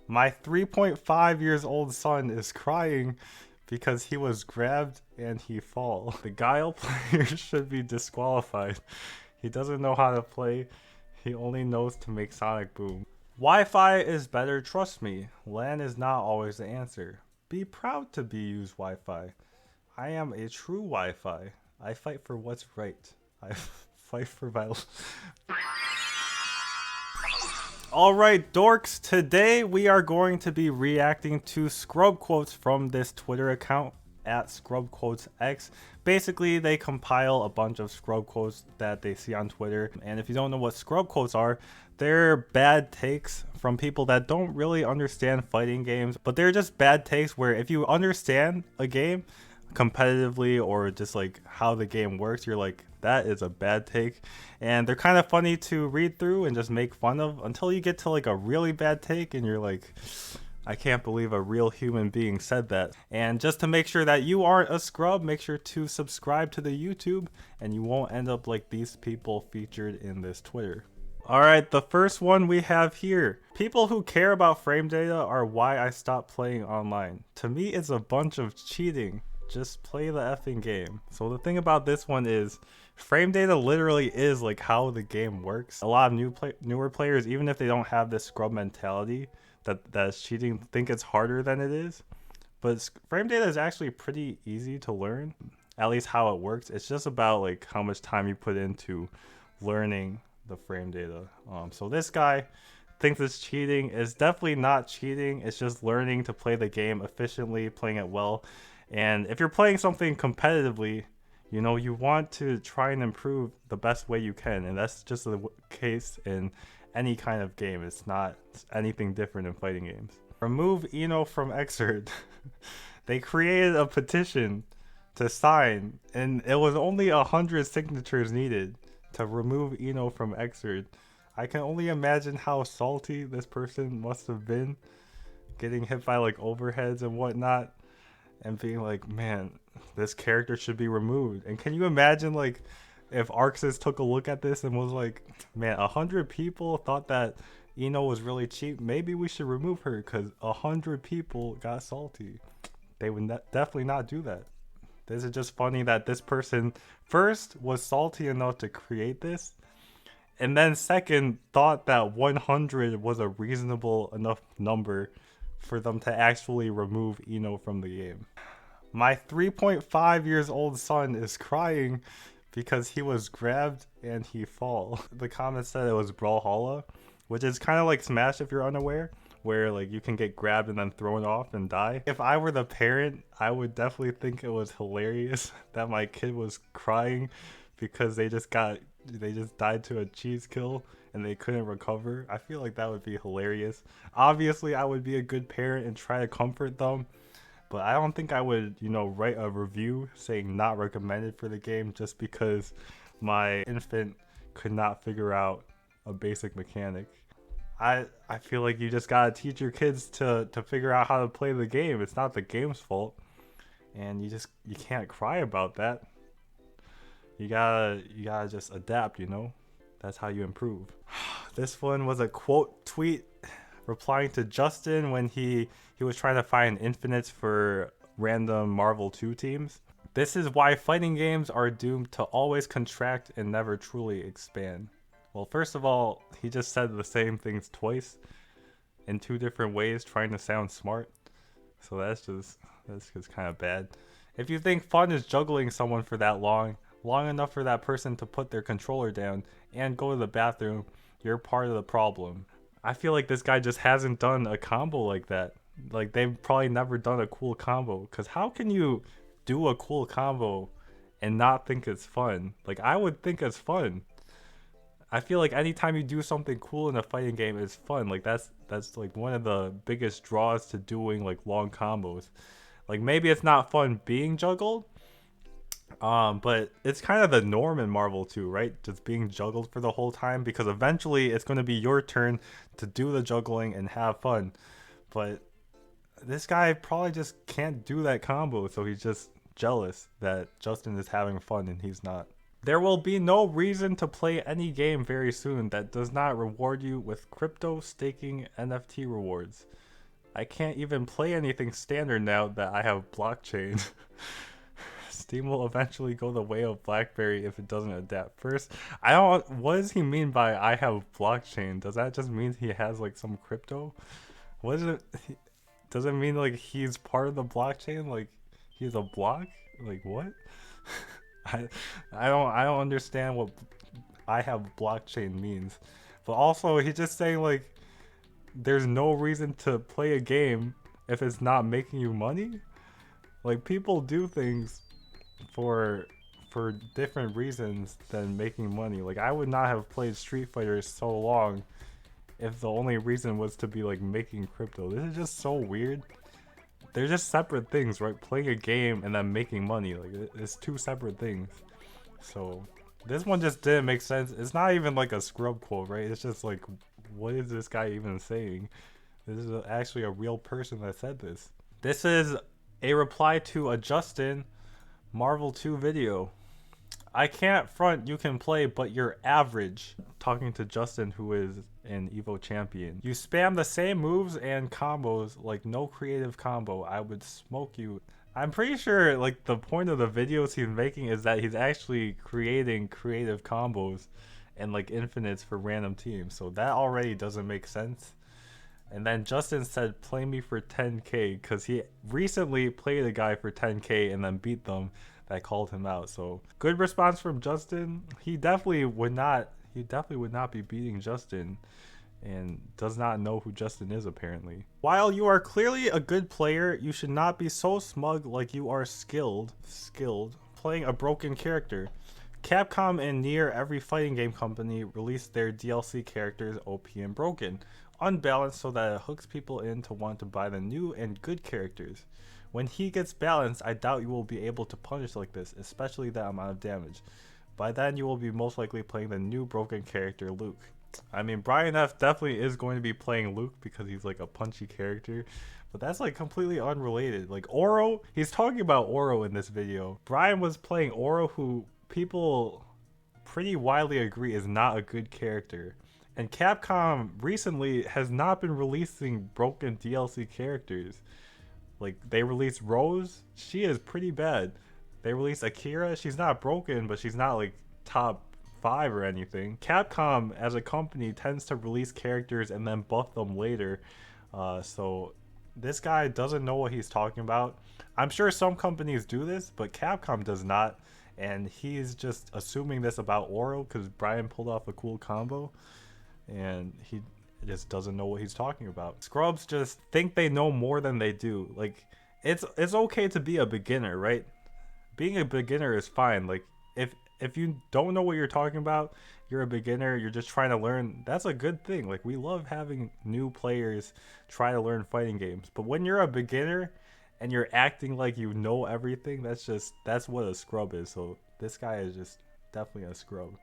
My 3.5 years old son is crying because he was grabbed and he fall. The Guile player should be disqualified. He doesn't know how to play. He only knows to make Sonic Boom. Wi-Fi is better, trust me. LAN is not always the answer. Be proud to be used Wi-Fi. I am a true Wi-Fi. I fight for what's right. I fight for my. Alright, dorks, today we are going to be reacting to scrub quotes from this Twitter account at scrubquotesx. Basically, they compile a bunch of scrub quotes that they see on Twitter. And if you don't know what scrub quotes are, they're bad takes from people that don't really understand fighting games, but they're just bad takes where if you understand a game competitively or just like how the game works, you're like, that is a bad take. And they're kind of funny to read through and just make fun of until you get to like a really bad take and you're like, I can't believe a real human being said that. And just to make sure that you aren't a scrub, make sure to subscribe to the YouTube and you won't end up like these people featured in this Twitter. Alright, the first one we have here. People who care about frame data are why I stopped playing online. To me, it's a bunch of cheating. Just play the effing game. So the thing about this one is frame data literally is like how the game works. A lot of newer players, even if they don't have this scrub mentality that's cheating, think it's harder than it is. But frame data is actually pretty easy to learn, at least how it works. It's just about like how much time you put into learning the frame data. So this guy thinks it's cheating. It's definitely not cheating. It's just learning to play the game efficiently, playing it well. And if you're playing something competitively, you know, you want to try and improve the best way you can. And that's just the case in any kind of game. It's not anything different in fighting games. Remove Eno from Xrd. They created a petition to sign, and it was only 100 signatures needed to remove Eno from Xrd. I can only imagine how salty this person must have been, getting hit by like overheads and whatnot, and being like, man, this character should be removed. And can you imagine like if Arxis took a look at this and was like, man, 100 people thought that Eno was really cheap. Maybe we should remove her because 100 people got salty. They would definitely not do that. This is just funny that this person first was salty enough to create this, and then second thought that 100 was a reasonable enough number for them to actually remove Eno from the game. My 3.5 years old son is crying because he was grabbed and he fall. The comment said it was Brawlhalla, which is kind of like Smash if you're unaware, where like you can get grabbed and then thrown off and die. If I were the parent, I would definitely think it was hilarious that my kid was crying because they just died to a cheese kill and they couldn't recover. I feel like that would be hilarious. Obviously, I would be a good parent and try to comfort them, but I don't think I would, you know, write a review saying not recommended for the game just because my infant could not figure out a basic mechanic. I feel like you just gotta teach your kids to figure out how to play the game. It's not the game's fault, and you can't cry about that. You gotta just adapt, you know? That's how you improve. This one was a quote tweet replying to Justin when he was trying to find infinites for random Marvel 2 teams. This is why fighting games are doomed to always contract and never truly expand. Well, first of all, he just said the same things twice in two different ways, trying to sound smart. So that's just kind of bad. If you think fun is juggling someone for that long enough for that person to put their controller down and go to the bathroom, you're part of the problem. I feel like this guy just hasn't done a combo like that. Like they've probably never done a cool combo. Cause how can you do a cool combo and not think it's fun? Like I would think it's fun. I feel like anytime you do something cool in a fighting game, it's fun. Like that's like one of the biggest draws to doing like long combos. Like maybe it's not fun being juggled, but it's kind of the norm in Marvel too, right? Just being juggled for the whole time because eventually it's going to be your turn to do the juggling and have fun. But this guy probably just can't do that combo, so he's just jealous that Justin is having fun and he's not. There will be no reason to play any game very soon that does not reward you with crypto staking NFT rewards. I can't even play anything standard now that I have blockchain. Steam will eventually go the way of BlackBerry if it doesn't adapt. First, I don't. What does he mean by I have blockchain? Does that just mean he has like some crypto? What is it? Does it mean like he's part of the blockchain? Like he's a block? Like what? I I don't understand what I have blockchain means. But also, he's just saying like there's no reason to play a game if it's not making you money. Like people do things for different reasons than making money. Like I would not have played Street Fighter so long if the only reason was to be like making crypto. This is just so weird. They're just separate things, right? Playing a game and then making money. Like it's two separate things. So this one just didn't make sense. It's not even like a scrub quote, right? It's just like, what is this guy even saying? This is actually a real person that said this. This is a reply to a Justin Marvel 2 video. I can't front you can play, but you're average. Talking to Justin, who is an Evo champion. You spam the same moves and combos like no creative combo. I would smoke you. I'm pretty sure like the point of the videos he's making is that he's actually creating creative combos and like infinites for random teams. So that already doesn't make sense. And then Justin said, play me for 10k, because he recently played a guy for 10k and then beat them that called him out. So good response from Justin. He definitely would not be beating Justin and does not know who Justin is apparently. While you are clearly a good player, you should not be so smug like you are skilled playing a broken character. Capcom and near every fighting game company released their DLC characters OP and broken, unbalanced so that it hooks people in to want to buy the new and good characters. When he gets balanced, I doubt you will be able to punish like this, especially that amount of damage. By then, you will be most likely playing the new broken character, Luke. I mean, Brian F definitely is going to be playing Luke because he's like a punchy character, but that's like completely unrelated. Like Oro, he's talking about Oro in this video. Brian was playing Oro, who people pretty widely agree is not a good character. And Capcom recently has not been releasing broken DLC characters. Like they released Rose, she is pretty bad. They released Akira, she's not broken, but she's not like top 5 or anything. Capcom as a company tends to release characters and then buff them later. So this guy doesn't know what he's talking about. I'm sure some companies do this, but Capcom does not. And he's just assuming this about Oro because Brian pulled off a cool combo. And he just doesn't know what he's talking about. Scrubs just think they know more than they do. Like it's okay to be a beginner, right? Being a beginner is fine. Like if you don't know what you're talking about, you're a beginner, you're just trying to learn, that's a good thing. Like we love having new players try to learn fighting games. But when you're a beginner and you're acting like you know everything, that's what a scrub is. So this guy is just definitely a scrub.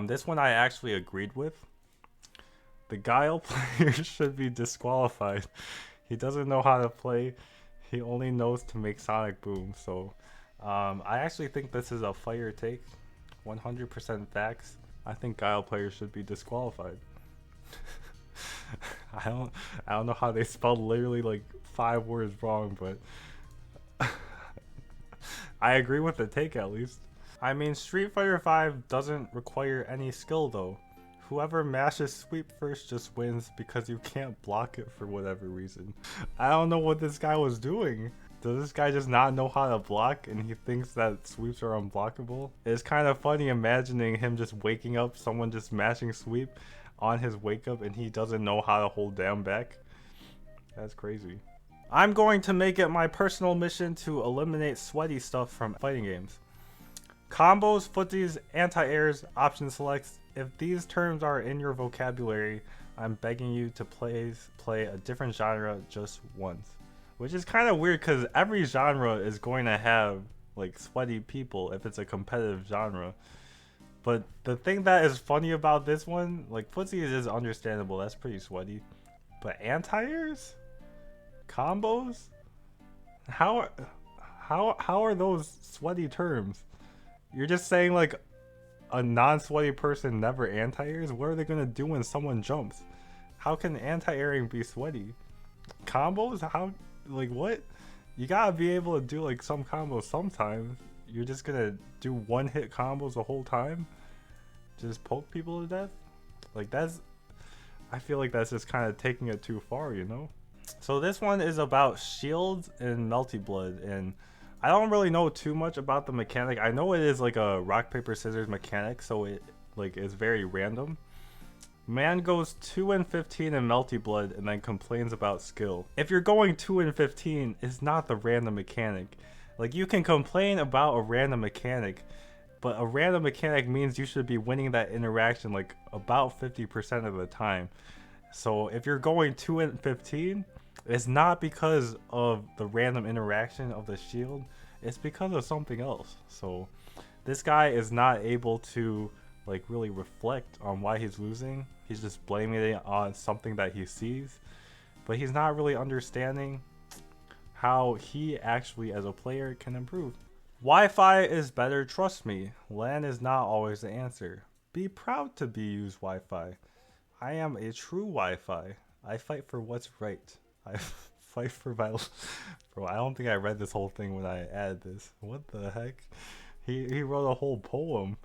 This one I actually agreed with. The Guile player should be disqualified. He doesn't know how to play. He only knows to make Sonic Boom. So I actually think this is a fire take. 100% facts. I think Guile players should be disqualified. I don't know how they spelled literally like 5 words wrong, but I agree with the take at least. I mean, Street Fighter V doesn't require any skill though. Whoever mashes sweep first just wins because you can't block it for whatever reason. I don't know what this guy was doing. Does this guy just not know how to block and he thinks that sweeps are unblockable? It's kind of funny imagining him just waking up, someone just mashing sweep on his wake up and he doesn't know how to hold down back. That's crazy. I'm going to make it my personal mission to eliminate sweaty stuff from fighting games. Combos, footsies, anti-airs, option selects. If these terms are in your vocabulary, I'm begging you to play a different genre just once. Which is kind of weird because every genre is going to have like sweaty people if it's a competitive genre. But the thing that is funny about this one, like footsies is understandable, that's pretty sweaty. But anti-airs? Combos? How are those sweaty terms? You're just saying like a non-sweaty person never anti-airs? What are they gonna do when someone jumps? How can anti-airing be sweaty? combos? How, like, what? You gotta be able to do like some combos sometimes. You're just gonna do one hit combos the whole time? Just poke people to death? Like, that's, I feel like that's just kind of taking it too far, you know? So this one is about shields and Melty Blood, and I don't really know too much about the mechanic. I know it is like a rock paper scissors mechanic, so it like is very random. Man goes 2 and 15 in Melty Blood and then complains about skill. If you're going 2 and 15, it's not the random mechanic. Like, you can complain about a random mechanic, but a random mechanic means you should be winning that interaction like about 50% of the time. So if you're going 2 and 15, it's not because of the random interaction of the shield, it's because of something else. So this guy is not able to like really reflect on why he's losing. He's just blaming it on something that he sees, but he's not really understanding how he actually as a player can improve. Wi-Fi is better, trust me. LAN is not always the answer. Be proud to be used Wi-Fi. I am a true Wi-Fi. I fight for what's right. I fight for my... Bro, I don't think I read this whole thing when I added this. What the heck? He wrote a whole poem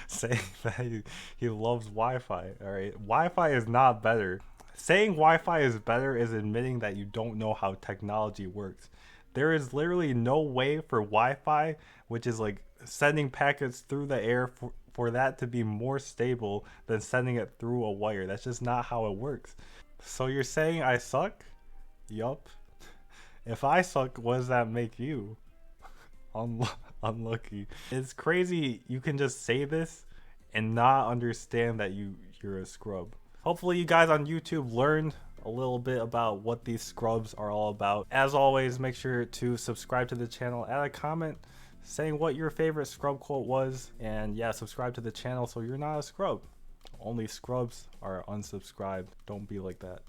saying that he loves Wi-Fi. Alright, Wi-Fi is not better. Saying Wi-Fi is better is admitting that you don't know how technology works. There is literally no way for Wi-Fi, which is like sending packets through the air, for that to be more stable than sending it through a wire. That's just not how it works. So you're saying I suck? Yup. If I suck, what does that make you? Unlucky. It's crazy you can just say this and not understand that you're a scrub. Hopefully you guys on YouTube learned a little bit about what these scrubs are all about. As always, make sure to subscribe to the channel, add a comment saying what your favorite scrub quote was, and yeah, subscribe to the channel so you're not a scrub. Only scrubs are unsubscribed. Don't be like that.